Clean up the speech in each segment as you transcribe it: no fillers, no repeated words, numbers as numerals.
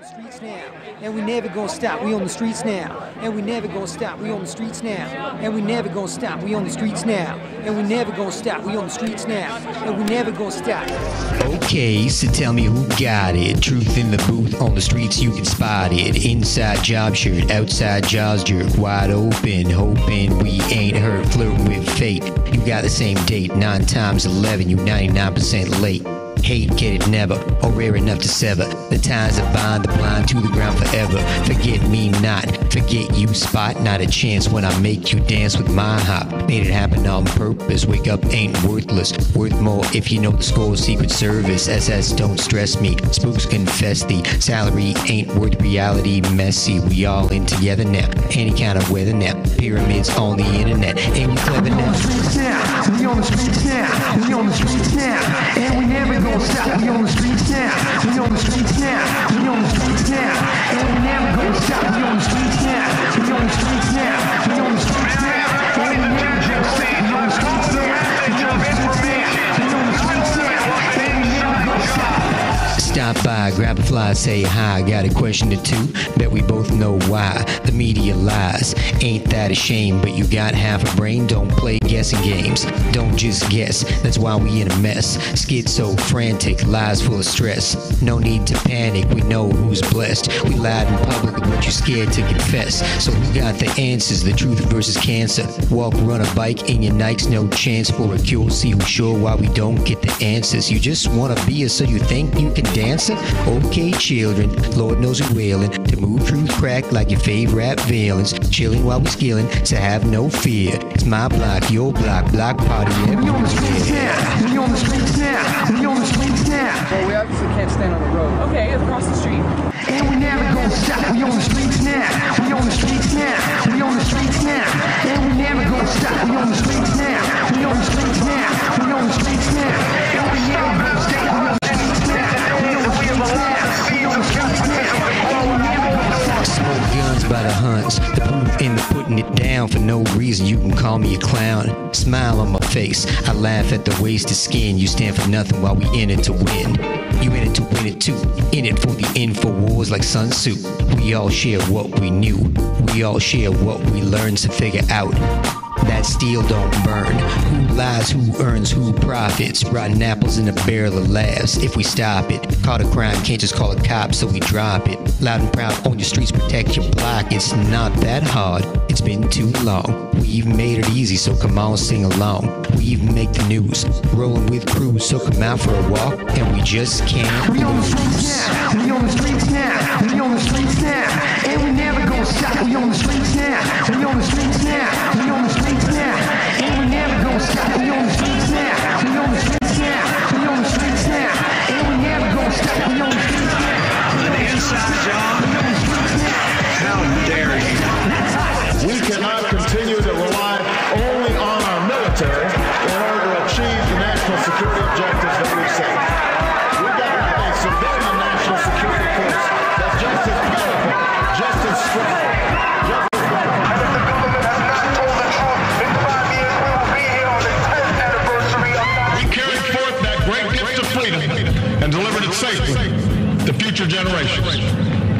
the streets now, and we never gonna stop. We on the streets now, and we never gonna stop. We on the streets now, and we never gonna stop. We on the streets now, and we never gonna stop. We on the streets now, and we never gonna stop. Okay, so tell me who got it. Truth in the booth, on the streets you can spot it. Inside job shirt, outside jaws jerk, wide open, hoping we ain't hurt, flirting with fate. You got the same date, 9 times 11, you 99% late. Hate, get it never, or rare enough to sever. The ties that bind the blind to the ground forever. Forget me not, forget you spot. Not a chance when I make you dance with my hop. Made it happen on purpose, wake up ain't worthless. Worth more if you know the score, Secret Service. SS don't stress me, spooks confess the salary ain't worth reality, messy. We all in together now, any kind of weather now. Pyramids on the internet, ain't we clever now? We on the streets now, we on the streets now, and we never gonna stop. We on the streets now, we on the streets now, we on the streets now, and we never gonna stop. We on the streets now, we on the streets now, we on the streets now, and we never gonna stop. We on the streets now, we on the streets now, we on the streets now, and we never gonna stop. Stop by, grab a fly, say hi. Got a question or two, bet we both know why. The media lies, ain't that a shame? But you got half a brain, don't play guessing games. Don't just guess, that's why we in a mess. Schizo frantic, lies full of stress. No need to panic, we know who's blessed. We lied in public, but you're scared to confess. So we got the answers, the truth versus cancer. Walk, run a bike in your Nikes, no chance for a cure. See who's sure why we don't get the answers. You just wanna be us, so you think you can dance it? Okay, children, Lord knows we're wailing. To move truth crack like your favorite rap villains. Chilling while we skilling, so have no fear. It's my block, your block, block party everywhere. We on the streets now, we on the streets now, we on the streets now. Well, we obviously can't stand on the road. Okay, across the street. And we never gonna stop. We on the streets now, we on the streets now, we on the streets now, and we never gonna stop. We on the streets now, we on the streets now, we on the streets now, and we never gonna stop. We on the streets now, we on the streets now, we on the streets now, and we never gonna stop. Smoke guns by the hunts, the proof in the putting it down. For no reason you can call me a clown. Smile on my face, I laugh at the wasted skin. You stand for nothing while we in it to win. You in it to win it too, in it for the InfoWars like Sun Tzu. We all share what we knew, we all share what we learned to figure out. That steel don't burn. Who lies, who earns, who profits? Rotten apples in a barrel of laughs if we stop it. Caught a crime, can't just call a cop, so we drop it. Loud and proud on your streets, protect your block. It's not that hard, it's been too long. We've made it easy, so come on, sing along. We even make the news, rolling with crews, so come out for a walk, and we just can't We on the streets now, we on the streets now, we on the streets now, and we never gonna stop. We on the streets now, we on the streets now, we on the streets now, and we never gonna stop. We on the streets now, we on the streets now, we on the streets now, and we never gonna stop. We on the streets now. On the inside job, how dare you? We cannot continue to rely only on our military in order to achieve the national security objectives that we've set. We've got to have a civilian national security force that's just as powerful, just as strong, just as well. And if the government has not told the truth, in 5 years we will be here on the 10th anniversary of We carried forth that great gift of freedom and delivered it safely to future generations.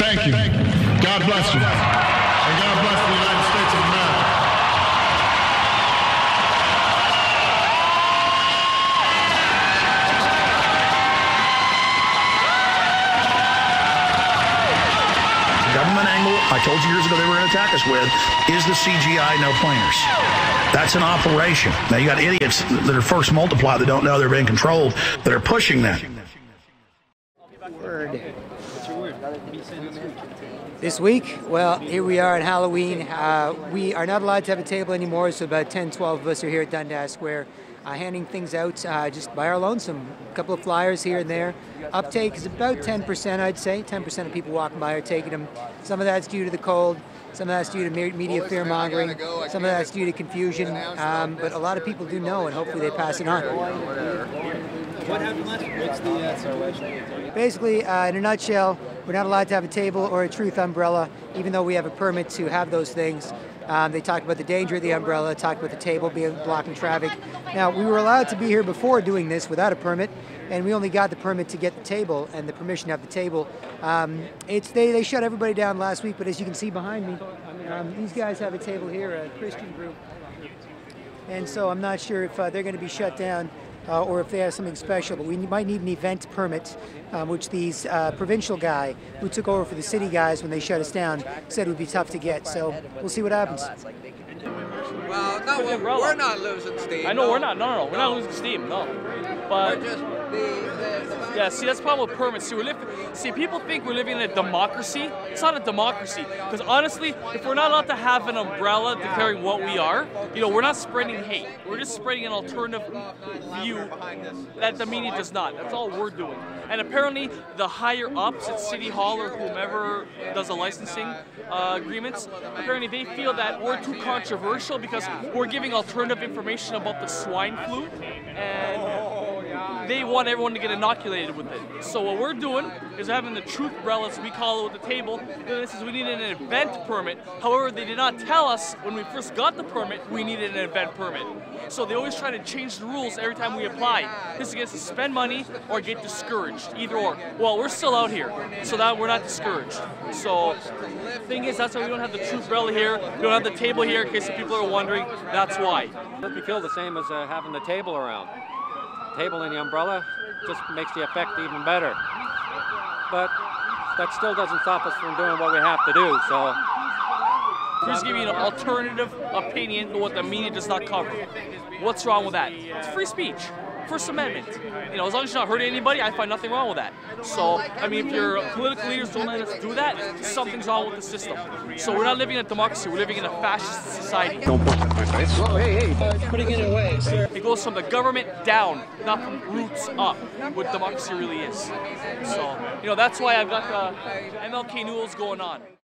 Thank you. God bless you. And God bless the United States of America. Government angle, I told you years ago they were going to attack us with, is the CGI no planers. That's an operation. Now you got idiots that are first multiply that don't know they're being controlled that are pushing that. This week, well, here we are at Halloween. We are not allowed to have a table anymore, so about 10, 12 of us are here at Dundas Square handing things out just by our lonesome. A couple of flyers here and there. Uptake is about 10%, I'd say. 10% of people walking by are taking them. Some of that's due to the cold. Some of that's due to media fear-mongering. Some of that's due to confusion. But a lot of people do know, and hopefully they pass it on. What happened last week? What's the situation? Basically, in a nutshell, we're not allowed to have a table or a truth umbrella, even though we have a permit to have those things. They talked about the danger of the umbrella, talked about the table being blocking traffic. Now, we were allowed to be here before doing this without a permit, and we only got the permit to get the table and the permission to have the table. They shut everybody down last week, but as you can see behind me, these guys have a table here, a Christian group, and so I'm not sure if they're going to be shut down or if they have something special, but we might need an event permit, which these provincial guy who took over for the city guys when they shut us down said would be tough to get, so we'll see what happens. Well, no, we're not losing steam. I know we're not. No, we're not losing steam. No, but we're just yeah. See, that's the problem with permits. See, people think we're living in a democracy. It's not a democracy. Because honestly, if we're not allowed to have an umbrella declaring what we are, we're not spreading hate. We're just spreading an alternative view that the media does not. That's all we're doing. And apparently, the higher ups at City Hall or whomever does the licensing agreements, apparently they feel that we're too controversial because we're giving alternative information about the swine flu, and they want everyone to get inoculated with it. So what we're doing is having the truth umbrellas, we call it, with the table. This is we need an event permit. However, they did not tell us when we first got the permit we needed an event permit. So they always try to change the rules every time we apply. This is against to spend money or get discouraged, either or. Well, we're still out here, so that we're not discouraged. So the thing is, that's why we don't have the truth umbrella here. We don't have the table here in case the people are wondering. That's why. We feel the same as having the table around. Table and the umbrella just makes the effect even better. But that still doesn't stop us from doing what we have to do. So we're just giving you an alternative opinion to what the media does not cover. What's wrong with that? It's free speech. First Amendment. As long as you're not hurting anybody, I find nothing wrong with that. So, I mean, if your political leaders don't let us do that, something's wrong with the system. So we're not living in a democracy, we're living in a fascist society. Don't point at my face. Whoa, hey, putting it away, sir. It goes from the government down, not from roots up, what democracy really is. So, that's why I've got the MLK noodles going on.